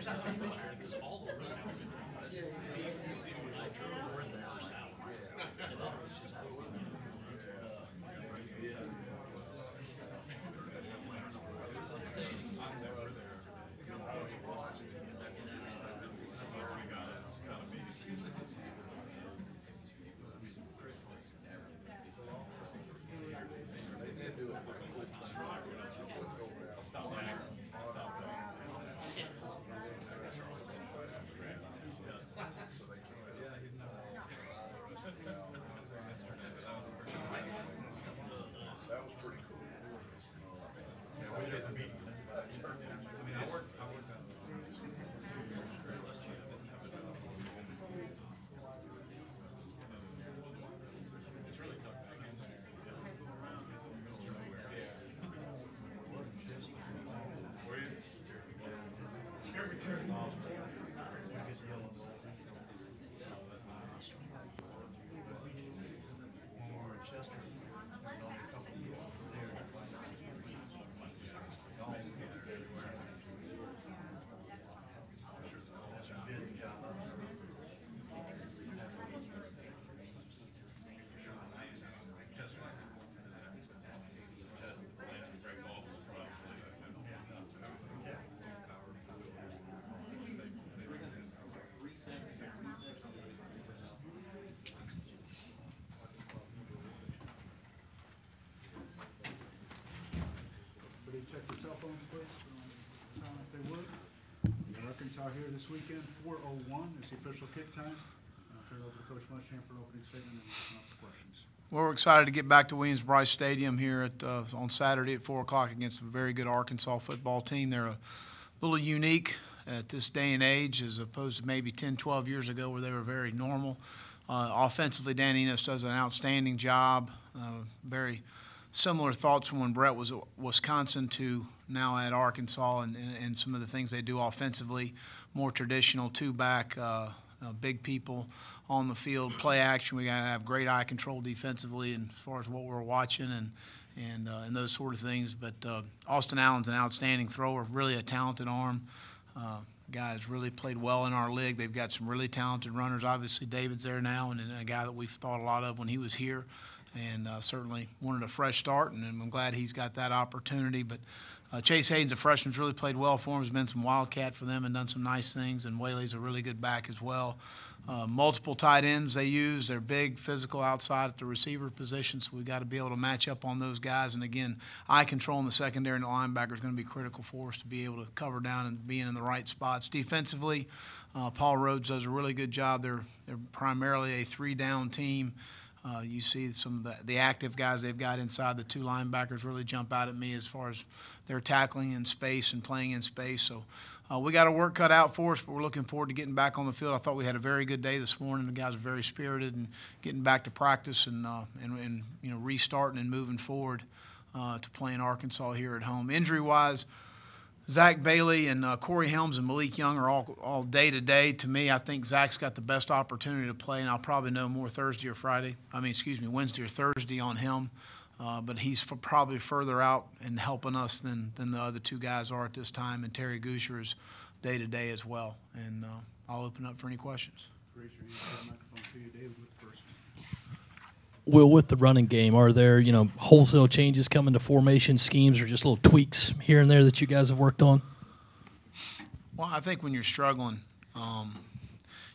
because all the running were in the first hour. And then it was just check your cell phones, please. Time if they would. Arkansas here this weekend, 4:01 is the official kick time. I'll turn it over to Coach Muschamp for an opening statement and open up for questions. Well, we're excited to get back to Williams-Brice Stadium here on Saturday at 4 o'clock against a very good Arkansas football team. They're a little unique at this day and age as opposed to maybe 10, 12 years ago where they were very normal. Offensively, Dan Enos does an outstanding job. Very similar thoughts from when Brett was at Wisconsin to now at Arkansas, and some of the things they do offensively, more traditional two-back, big people on the field, play action. We got to have great eye control defensively, and as far as what we're watching and those sort of things. But Austin Allen's an outstanding thrower, really a talented arm. Guys really played well in our league. They've got some really talented runners. Obviously, David's there now, and a guy that we've thought a lot of when he was here. And certainly wanted a fresh start, and I'm glad he's got that opportunity. But Chase Hayden's a freshman, really played well for him. Has been some wildcat for them and done some nice things. And Whaley's a really good back as well. Multiple tight ends they use. They're big, physical outside at the receiver position, so we've got to be able to match up on those guys. And, again, eye control in the secondary and the linebacker is going to be critical for us to be able to cover down and being in the right spots. Defensively, Paul Rhodes does a really good job. They're primarily a three-down team. You see some of the active guys they've got inside. The two linebackers really jump out at me as far as their tackling in space and playing in space. So we got our work cut out for us, but we're looking forward to getting back on the field. I thought we had a very good day this morning. The guys are very spirited and getting back to practice and restarting and moving forward to playing Arkansas here at home. Injury-wise, Zach Bailey and Corey Helms and Malik Young are all day-to-day. To me, I think Zach's got the best opportunity to play, and I'll probably know more Wednesday or Thursday on him. But he's probably further out and helping us than the other two guys are at this time, and Terry Gusher is day-to-day as well. And I'll open up for any questions. Raise your hand, microphone to you, David, with the first. Will, with the running game, are there, wholesale changes coming to formation schemes or just little tweaks here and there that you guys have worked on? Well, I think when you're struggling,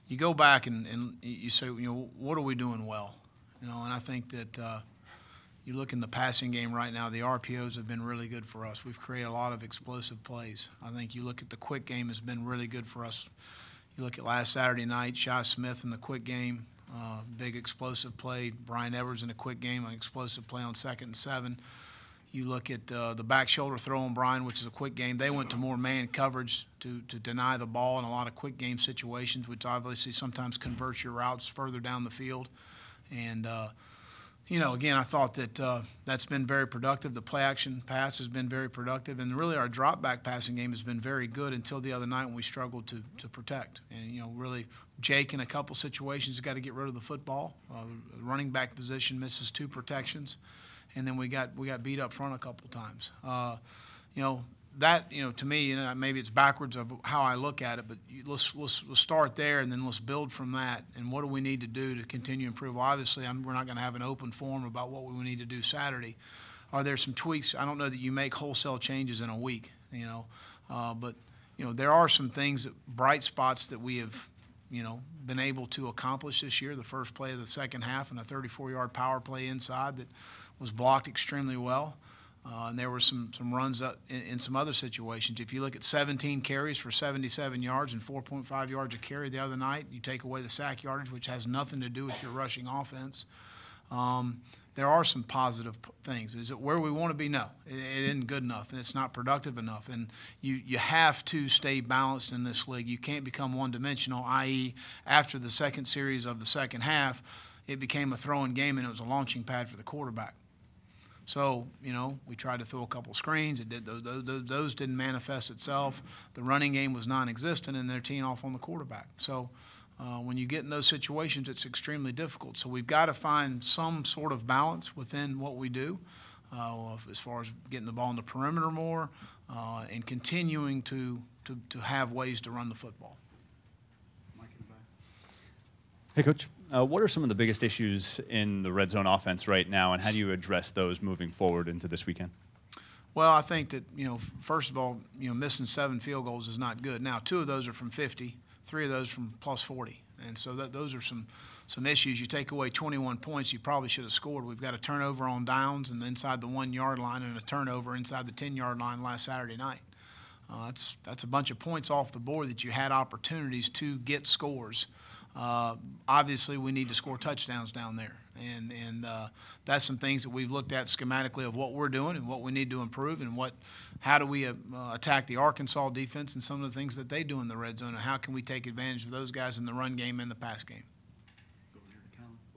you go back and you say, what are we doing well? And I think that you look in the passing game right now, the RPOs have been really good for us. We've created a lot of explosive plays. I think you look at the quick game has been really good for us. You look at last Saturday night, Shi Smith in the quick game. Big explosive play. Brian Edwards in a quick game, an explosive play on 2nd and 7. You look at the back shoulder throw on Brian, which is a quick game. They went to more man coverage to deny the ball in a lot of quick game situations, which obviously sometimes converts your routes further down the field. And, again, I thought that that's been very productive. The play action pass has been very productive. And really our drop back passing game has been very good until the other night when we struggled to protect. And, really Jake in a couple situations has got to get rid of the football. Running back position misses 2 protections. And then we got beat up front a couple times. that, to me, maybe it's backwards of how I look at it, but let's start there, and then let's build from that. And what do we need to do to continue to improve? Well, obviously, we're not going to have an open forum about what we need to do Saturday. Are there some tweaks? I don't know that you make wholesale changes in a week, but there are some things, bright spots that we have, been able to accomplish this year. The first play of the second half and a 34-yard power play inside that was blocked extremely well. And there were some runs in some other situations. If you look at 17 carries for 77 yards and 4.5 yards a carry the other night, you take away the sack yardage, which has nothing to do with your rushing offense. There are some positive things. Is it where we want to be? No. It isn't good enough, and it's not productive enough. And you have to stay balanced in this league. You can't become one-dimensional, i.e., after the second series of the second half, it became a throwing game and it was a launching pad for the quarterback. So, we tried to throw a couple screens. It did those didn't manifest itself. The running game was non-existent, and they're teeing off on the quarterback. So, when you get in those situations, it's extremely difficult. So we've got to find some sort of balance within what we do, as far as getting the ball in the perimeter more, and continuing to have ways to run the football. Hey, Coach. What are some of the biggest issues in the red zone offense right now, and how do you address those moving forward into this weekend? Well, I think that, first of all, missing 7 field goals is not good. Now, 2 of those are from 50, 3 of those from plus 40. And so those are some issues. You take away 21 points, you probably should have scored. We've got a turnover on downs and inside the 1-yard line and a turnover inside the 10-yard line last Saturday night. That's a bunch of points off the board that you had opportunities to get scores. Obviously, we need to score touchdowns down there, and that's some things that we've looked at schematically of what we're doing and what we need to improve, and how do we attack the Arkansas defense and some of the things that they do in the red zone, and how can we take advantage of those guys in the run game and the pass game.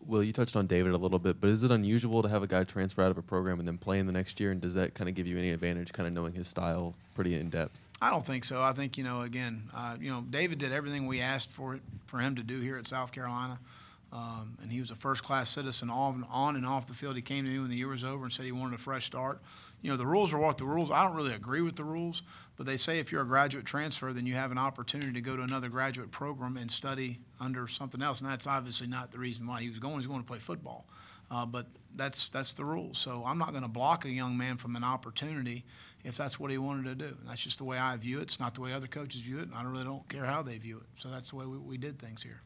Will, you touched on David a little bit, but is it unusual to have a guy transfer out of a program and then play in the next year, and does that kind of give you any advantage, kind of knowing his style pretty in depth? I don't think so. I think, again, David did everything we asked for him to do here at South Carolina, and he was a first-class citizen on and off the field. He came to me when the year was over and said he wanted a fresh start. The rules are what the rules. I don't really agree with the rules, but they say if you're a graduate transfer, then you have an opportunity to go to another graduate program and study under something else, and that's obviously not the reason why he was going. He's going to play football, but that's the rules. So I'm not going to block a young man from an opportunity if that's what he wanted to do. And that's just the way I view it. It's not the way other coaches view it, and I really don't care how they view it. So that's the way we did things here.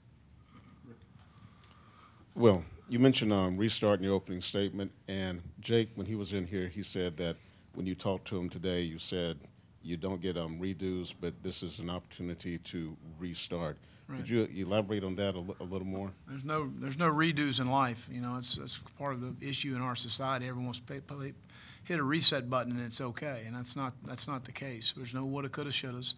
Well, you mentioned restart in your opening statement, and Jake, when he was in here, he said that when you talked to him today, you said you don't get redos, but this is an opportunity to restart. Right. Could you elaborate on that a little more? There's no redos in life. It's part of the issue in our society. Everyone wants to hit a reset button and it's okay, and that's not the case. There's no woulda, coulda, shouldas.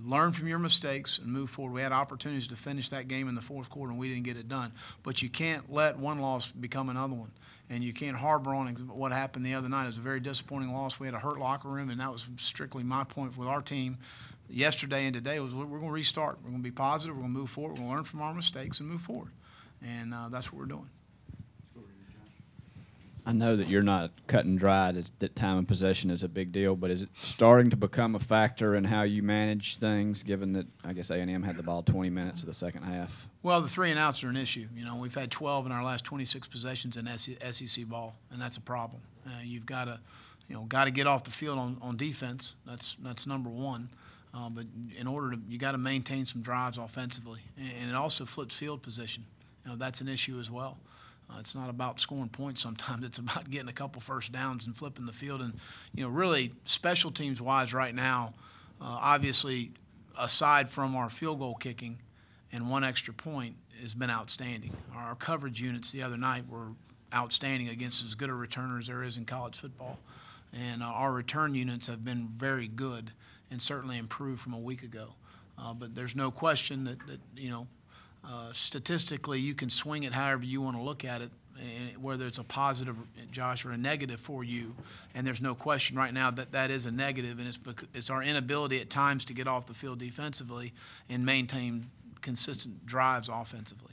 Learn from your mistakes and move forward. We had opportunities to finish that game in the fourth quarter, and we didn't get it done. But you can't let one loss become another one, and you can't harbor on what happened the other night. It was a very disappointing loss. We had a hurt locker room, and that was strictly my point with our team yesterday and today. Was we're going to restart. We're going to be positive. We're going to move forward. We're going to learn from our mistakes and move forward, and that's what we're doing. I know that you're not cut and dried, that time of possession is a big deal, but is it starting to become a factor in how you manage things, given that, I guess, A&M had the ball 20 minutes of the second half? Well, the 3 and outs are an issue. We've had 12 in our last 26 possessions in SEC ball, and that's a problem. You've got to get off the field on defense. That's number one. But in order you got to maintain some drives offensively, and it also flips field position. That's an issue as well. It's not about scoring points sometimes. It's about getting a couple first downs and flipping the field. And, really special teams-wise right now, obviously, aside from our field goal kicking and 1 extra point, has been outstanding. Our coverage units the other night were outstanding against as good a returner as there is in college football. And our return units have been very good and certainly improved from a week ago. But there's no question that statistically, you can swing it however you want to look at it, whether it's a positive, Josh, or a negative for you. And there's no question right now that is a negative, and it's our inability at times to get off the field defensively and maintain consistent drives offensively.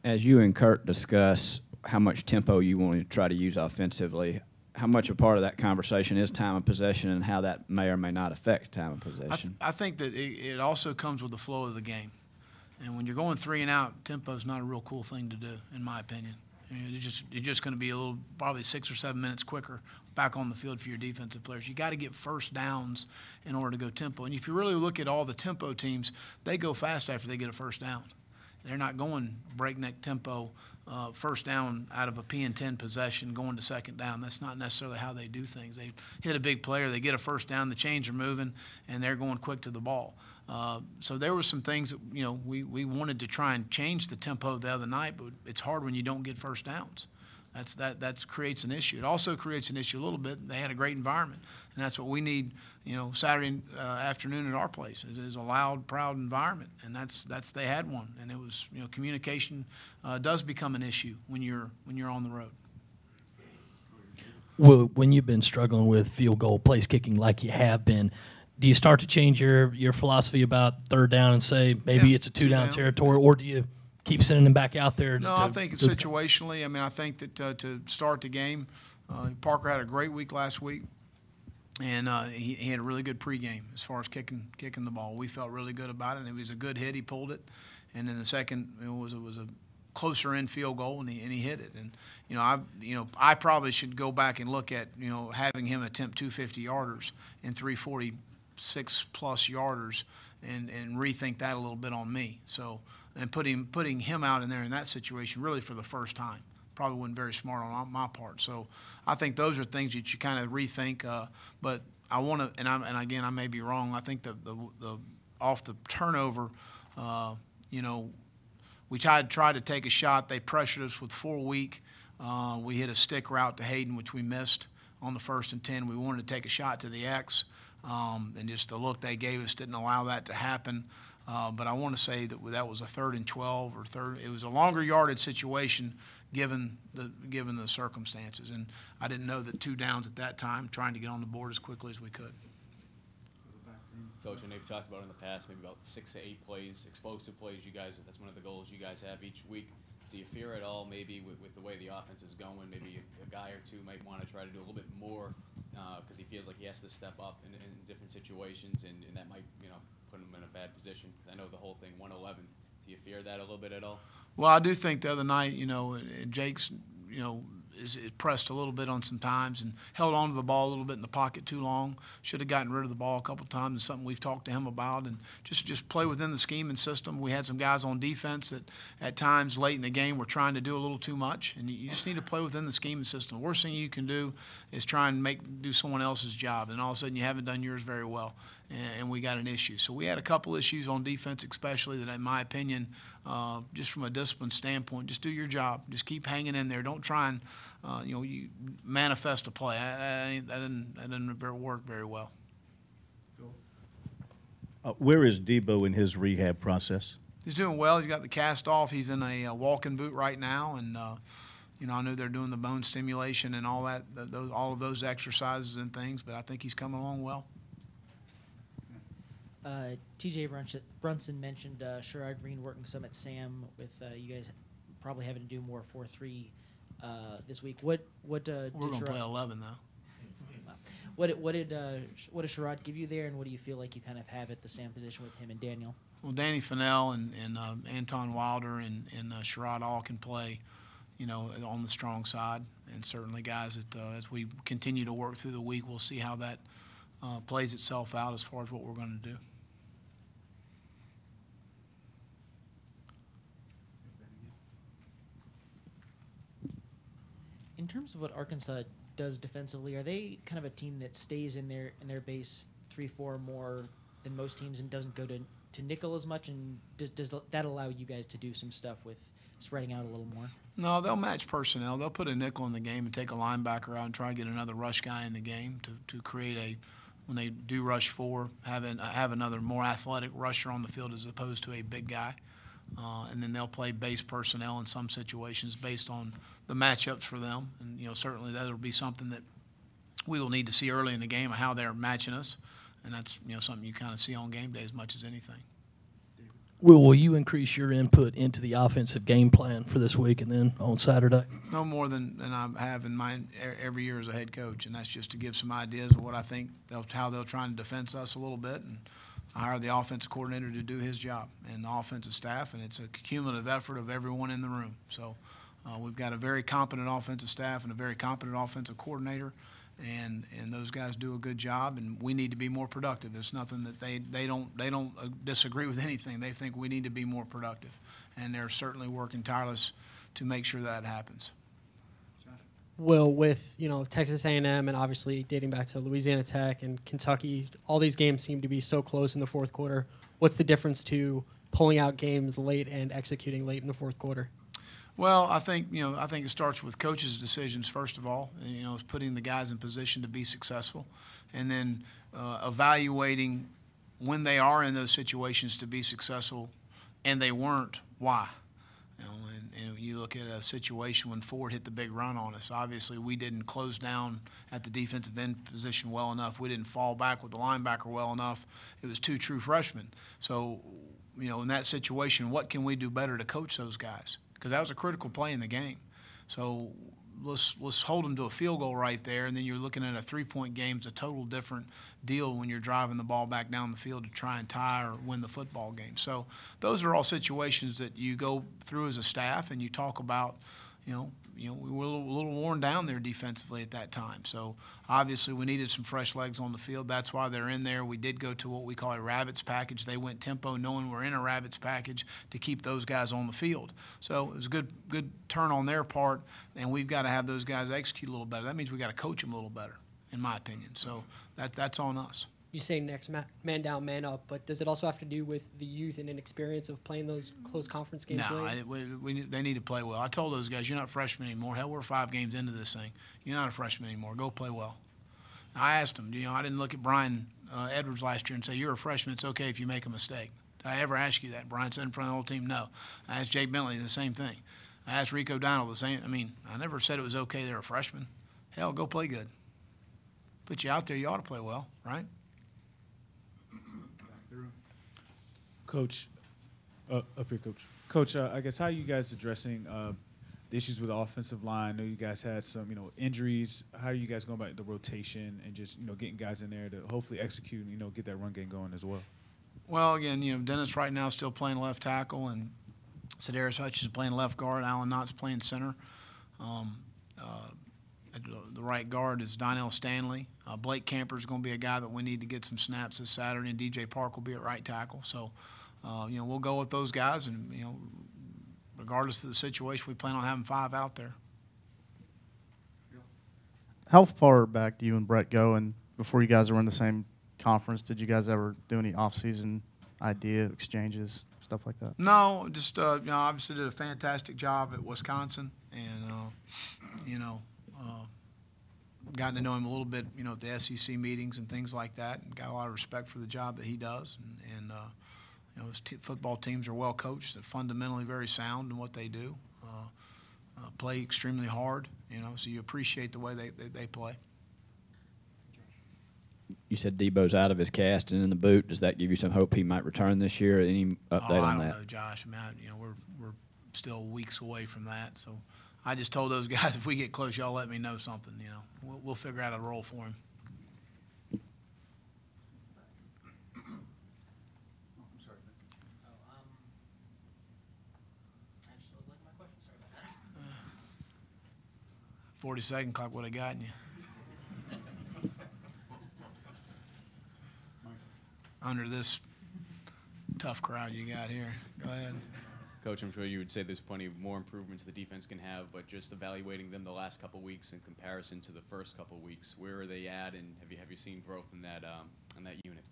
As you and Kurt discuss how much tempo you want to try to use offensively, how much a part of that conversation is time of possession and how that may or may not affect time of possession? I think that it also comes with the flow of the game. And when you're going 3 and out, tempo is not a real cool thing to do, in my opinion. I mean, you're just going to be probably 6 or 7 minutes quicker back on the field for your defensive players. You got to get first downs in order to go tempo. And if you really look at all the tempo teams, they go fast after they get a first down. They're not going breakneck tempo, first down out of a P&10 possession, going to second down. That's not necessarily how they do things. They hit a big player, they get a first down, the chains are moving, and they're going quick to the ball. So there were some things that we wanted to try and change the tempo the other night, but it's hard when you don't get first downs. That creates an issue. It also creates an issue a little bit. They had a great environment, and that's what we need. Saturday afternoon at our place. It is a loud, proud environment, and that's they had one. And it was communication does become an issue when you're on the road. Well, when you've been struggling with field goal place kicking like you have been, do you start to change your philosophy about third down and say maybe it's a two-down territory, or do you keep sending them back out there? No, I think it's situationally. I mean, I think that to start the game, Parker had a great week last week, and he had a really good pregame as far as kicking the ball. We felt really good about it, and it was a good hit. He pulled it, and then the second it was a closer in field goal, and he hit it. And I probably should go back and look at having him attempt 250 yarders and 346 plus yarders, and rethink that a little bit on me. So. And putting him out in there in that situation really for the first time probably wasn't very smart on my part. So I think those are things that you kind of rethink. But I want to, and again I may be wrong. I think the off the turnover, we tried to take a shot. They pressured us with 4 weak. We hit a stick route to Hayden, which we missed on the 1st and 10. We wanted to take a shot to the X, and just the look they gave us didn't allow that to happen. But I want to say that was a 3rd and 12 or third. It was a longer yardage situation given the circumstances, and I didn't know that 2 downs at that time, trying to get on the board as quickly as we could. Coach, I know you've talked about in the past maybe about 6 to 8 plays, explosive plays. You guys, that's one of the goals you guys have each week. Do you fear at all maybe with the way the offense is going, maybe a guy or two might want to try to do a little bit more because he feels like he has to step up in different situations, and that might put him in a bad position? Because I know the whole thing 111. Do you fear that a little bit at all? Well, I do think the other night, Jake's, is pressed a little bit on some times and held on to the ball a little bit in the pocket too long. Should have gotten rid of the ball a couple times. It's something we've talked to him about, and just play within the scheme and system. We had some guys on defense that at times late in the game were trying to do a little too much, and you just need to play within the scheme and system. The worst thing you can do is try and do someone else's job, and all of a sudden you haven't done yours very well, and we got an issue. So we had a couple issues on defense especially that, in my opinion, just from a discipline standpoint, just do your job. Just keep hanging in there. Don't try and you manifest a play. That didn't work very well. Where is Debo in his rehab process? He's doing well. He's got the cast off. He's in a walking boot right now, and I know they're doing the bone stimulation and all that, all of those exercises and things. But I think he's coming along well. TJ Brunson mentioned Sherrod Green working some at Sam with you guys probably having to do more 4-3 this week. What We're going to play 11 though. What did Sherrod give you there, and what do you feel like you kind of have at the Sam position with him and Daniel? Well, Danny Fennell and Anton Wilder and Sherrod all can play, on the strong side, and certainly guys that as we continue to work through the week, we'll see how that plays itself out as far as what we're going to do. In terms of what Arkansas does defensively, are they kind of a team that stays in their base 3-4 more than most teams and doesn't go to nickel as much? And does that allow you guys to do some stuff with spreading out a little more? No, they'll match personnel. They'll put a nickel in the game and take a linebacker out and try to get another rush guy in the game to create when they do rush 4, have another more athletic rusher on the field as opposed to a big guy. And then they'll play base personnel in some situations based on the matchups for them. And, certainly that will be something that we will need to see early in the game of how they're matching us. And that's, something you kind of see on game day as much as anything. Will you increase your input into the offensive game plan for this week and then on Saturday? No more than I have in mind every year as a head coach, and that's just to give some ideas of what I think how they'll try and defend us a little bit, and I hire the offensive coordinator to do his job and the offensive staff, and it's a cumulative effort of everyone in the room. So we've got a very competent offensive staff and a very competent offensive coordinator, and those guys do a good job, and we need to be more productive. It's nothing that they don't disagree with anything. They think we need to be more productive, and they're certainly working tireless to make sure that happens. Will, with Texas A&M and obviously dating back to Louisiana Tech and Kentucky, all these games seem to be so close in the fourth quarter. What's the difference to pulling out games late and executing late in the fourth quarter? Well, I think it starts with coaches' decisions first of all. Putting the guys in position to be successful, and then evaluating when they are in those situations to be successful, and they weren't. Why? And you look at a situation when Ford hit the big run on us. Obviously, we didn't close down at the defensive end position well enough. We didn't fall back with the linebacker well enough. It was two true freshmen. So, in that situation, what can we do better to coach those guys? Because that was a critical play in the game. So let's hold them to a field goal right there, and then you're looking at a three-point game. It's a total different deal when you're driving the ball back down the field to try and tie or win the football game. So those are all situations that you go through as a staff and you talk about, we were a little worn down there defensively at that time. So obviously we needed some fresh legs on the field. That's why they're in there. We did go to what we call a rabbits package. They went tempo knowing we're in a rabbits package to keep those guys on the field. So it was a good turn on their part, and we've got to have those guys execute a little better. That means we've got to coach them a little better, in my opinion. So that's on us. You say next man down, man up, but does it also have to do with the youth and inexperience of playing those close conference games late? They need to play well. I told those guys, you're not freshmen anymore. Hell, we're 5 games into this thing. You're not a freshman anymore. Go play well. I asked them, I didn't look at Brian Edwards last year and say, you're a freshman, it's okay if you make a mistake. Did I ever ask you that? Brian said in front of the whole team, no. I asked Jake Bentley the same thing. I asked Rico Donnell the same. I never said it was okay they're a freshman. Hell, go play good. Put you out there, you ought to play well, right? Coach, up here, Coach. Coach, I guess how are you guys addressing the issues with the offensive line? I know you guys had some, injuries. How are you guys going about the rotation and just, getting guys in there to hopefully execute and, get that run game going as well? Well, again, Dennis right now is still playing left tackle, and Sedaris Hutch is playing left guard. Alan Knott's playing center. The right guard is Donnell Stanley. Blake Camper is going to be a guy that we need to get some snaps this Saturday, and DJ Park will be at right tackle. So, we'll go with those guys, and, regardless of the situation, we plan on having 5 out there. How far back do you and Brett go? And before you guys were in the same conference, did you guys ever do any off-season idea exchanges, stuff like that? No, just, obviously did a fantastic job at Wisconsin, and, gotten to know him a little bit, at the SEC meetings and things like that, and got a lot of respect for the job that he does. And his football teams are well coached. They're fundamentally very sound in what they do. Play extremely hard, so you appreciate the way they play. You said Debo's out of his cast and in the boot. Does that give you some hope he might return this year? Any update on that? I don't know, Josh. We're still weeks away from that, so I just told those guys, if we get close, y'all let me know something. We'll figure out a role for him. Actually, like my question. Sorry about that. 40-second clock would have gotten you. Under this tough crowd you got here. Go ahead. Coach, I'm sure you would say there's plenty of more improvements the defense can have, but just evaluating them the last couple of weeks in comparison to the first couple of weeks, where are they at, and have you seen growth in that unit?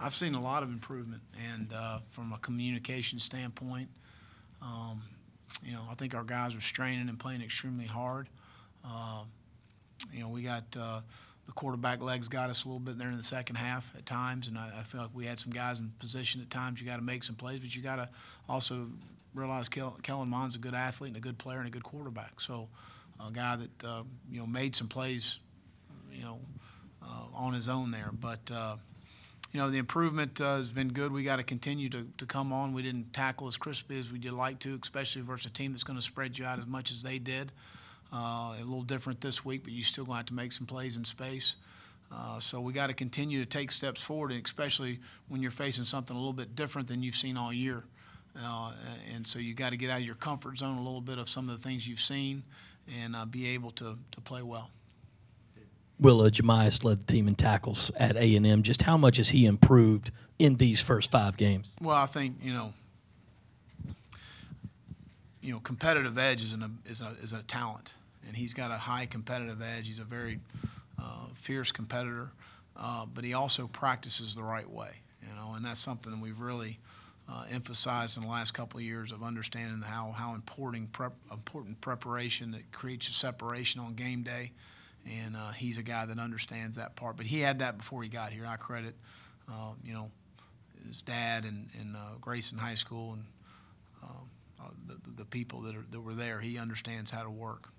I've seen a lot of improvement, and from a communication standpoint, I think our guys are straining and playing extremely hard. We got the quarterback legs got us a little bit there in the second half at times, and I feel like we had some guys in position at times. You got to make some plays, but you got to also realize Kellen Mond's a good athlete and a good player and a good quarterback. So a guy that made some plays, on his own there. But the improvement has been good. We got to continue to come on. We didn't tackle as crisply as we did like to, especially versus a team that's going to spread you out as much as they did. A little different this week, but you still going to have to make some plays in space. So we got to continue to take steps forward, and especially when you're facing something a little bit different than you've seen all year. And so you got to get out of your comfort zone a little bit of some of the things you've seen and be able to play well. Will Jemias led the team in tackles at A&M. Just how much has he improved in these first 5 games? Well, I think competitive edge is a talent, and he's got a high competitive edge. He's a very fierce competitor, but he also practices the right way, and that's something that we've really emphasized in the last couple of years of understanding how important preparation that creates a separation on game day, and he's a guy that understands that part. But he had that before he got here. I credit, his dad and Grayson High School and the people that were there. He understands how to work.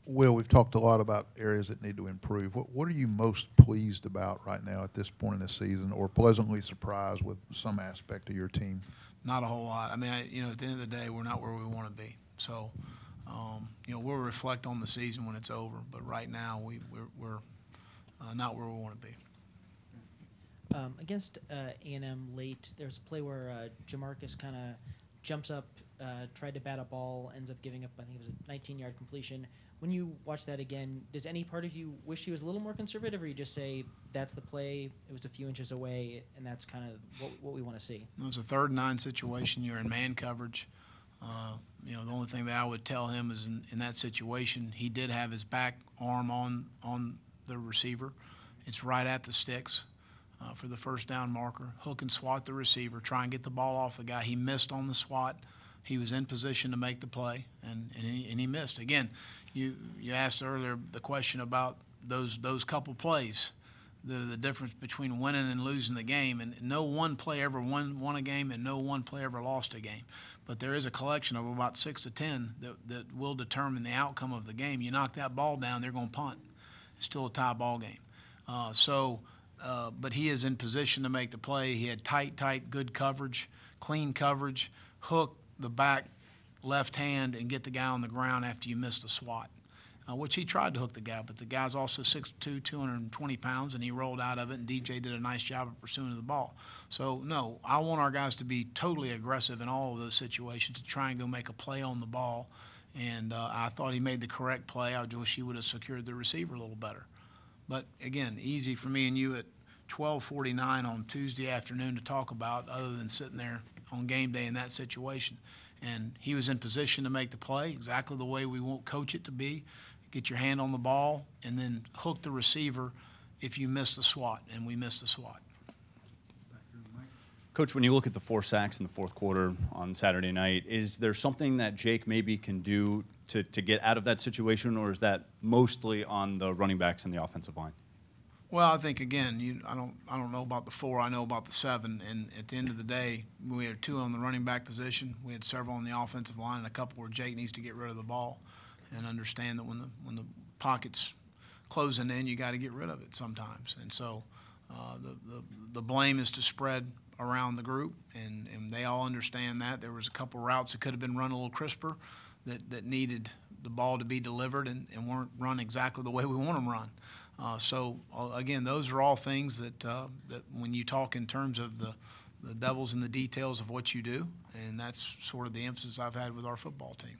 Will, we've talked a lot about areas that need to improve. What are you most pleased about right now at this point in the season, or pleasantly surprised with some aspect of your team? Not a whole lot. I mean, at the end of the day, we're not where we want to be. So, we'll reflect on the season when it's over. But right now, we're not where we want to be. Against A&M late, there's a play where Jamarcus kind of jumps up, tried to bat a ball, ends up giving up, I think it was a 19-yard completion. When you watch that again, does any part of you wish he was a little more conservative, or you just say that's the play, it was a few inches away, and that's kind of what we want to see? It was a 3rd and 9 situation. You're in man coverage. The only thing that I would tell him is in that situation, he did have his back arm on the receiver. It's right at the sticks for the first down marker. Hook and swat the receiver, try and get the ball off the guy. He missed on the swat. He was in position to make the play, and he missed. Again, you asked earlier the question about those couple plays, the difference between winning and losing the game, and no one play ever won a game, and no one play ever lost a game. But there is a collection of about 6 to 10 that will determine the outcome of the game. You knock that ball down, they're going to punt. It's still a tie ball game. But he is in position to make the play. He had tight, good coverage, clean coverage, hook the back left hand and get the guy on the ground after you missed the swat, which he tried to hook the guy, but the guy's also 6'2", 220 pounds, and he rolled out of it, and DJ did a nice job of pursuing the ball. So, no, I want our guys to be totally aggressive in all of those situations to try and go make a play on the ball, and I thought he made the correct play. I wish he would have secured the receiver a little better. But, again, easy for me and you at 12:49 on Tuesday afternoon to talk about other than sitting there on game day in that situation. And he was in position to make the play exactly the way we won't coach it to be. Get your hand on the ball and then hook the receiver if you miss the swat, and we missed the swat. Coach, when you look at the 4 sacks in the fourth quarter on Saturday night, is there something that Jake maybe can do to get out of that situation, or is that mostly on the running backs and the offensive line? Well, I think again, I don't know about the 4. I know about the 7. And at the end of the day, we had 2 on the running back position. We had several on the offensive line, and a couple where Jake needs to get rid of the ball and understand that when the pocket's closing in, you got to get rid of it sometimes. And so the blame is to spread around the group, and they all understand that. There was a couple routes that could have been run a little crisper that needed the ball to be delivered and weren't run exactly the way we want them run. Again, those are all things that when you talk in terms of the devil's in the details of what you do, and that's sort of the emphasis I've had with our football team.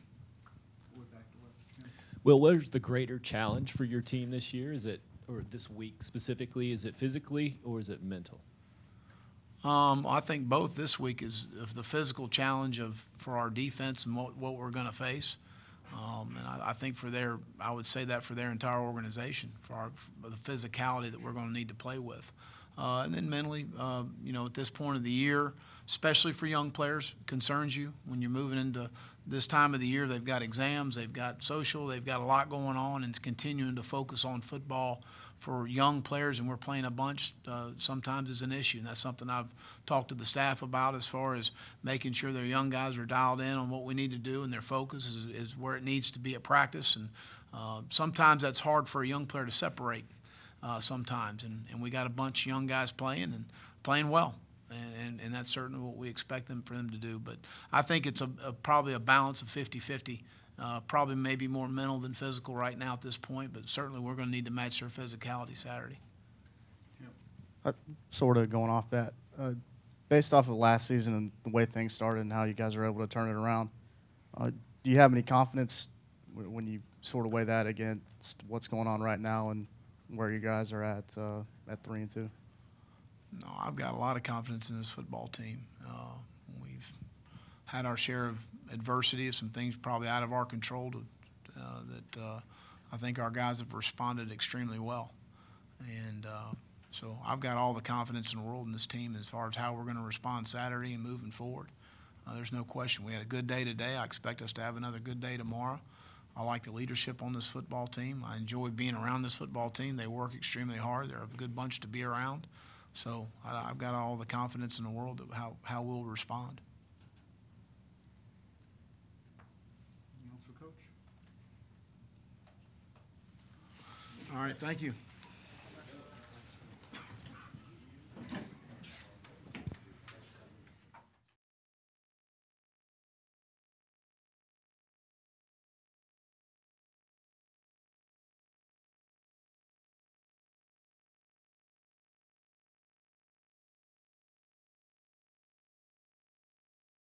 Will, where's the greater challenge for your team this year? Is it, or this week specifically, is it physically or is it mental? I think both. This week is the physical challenge for our defense and what we're going to face. And I think I would say that for their entire organization, for the physicality that we're going to need to play with. And then mentally, at this point of the year, especially for young players, concerns you when you're moving into this time of the year. They've got exams, they've got social, they've got a lot going on, and it's continuing to focus on football for young players, and we're playing a bunch sometimes is an issue. And that's something I've talked to the staff about as far as making sure their young guys are dialed in on what we need to do, and their focus is where it needs to be at practice. And sometimes that's hard for a young player to separate sometimes. And we got a bunch of young guys playing and playing well. And that's certainly what we expect for them to do. But I think it's probably a balance of 50-50. Probably maybe more mental than physical right now at this point, but certainly we're going to need to match their physicality Saturday. Sort of going off that, based off of last season and the way things started and how you guys are able to turn it around, do you have any confidence when you sort of weigh that against what's going on right now and where you guys are at 3-2? No, I've got a lot of confidence in this football team. We've had our share of adversity, of some things probably out of our control that I think our guys have responded extremely well. And so I've got all the confidence in the world in this team as far as how we're going to respond Saturday and moving forward. There's no question. We had a good day today. I expect us to have another good day tomorrow. I like the leadership on this football team. I enjoy being around this football team. They work extremely hard. They're a good bunch to be around. So I've got all the confidence in the world of how we'll respond. Anything else for Coach? All right, thank you.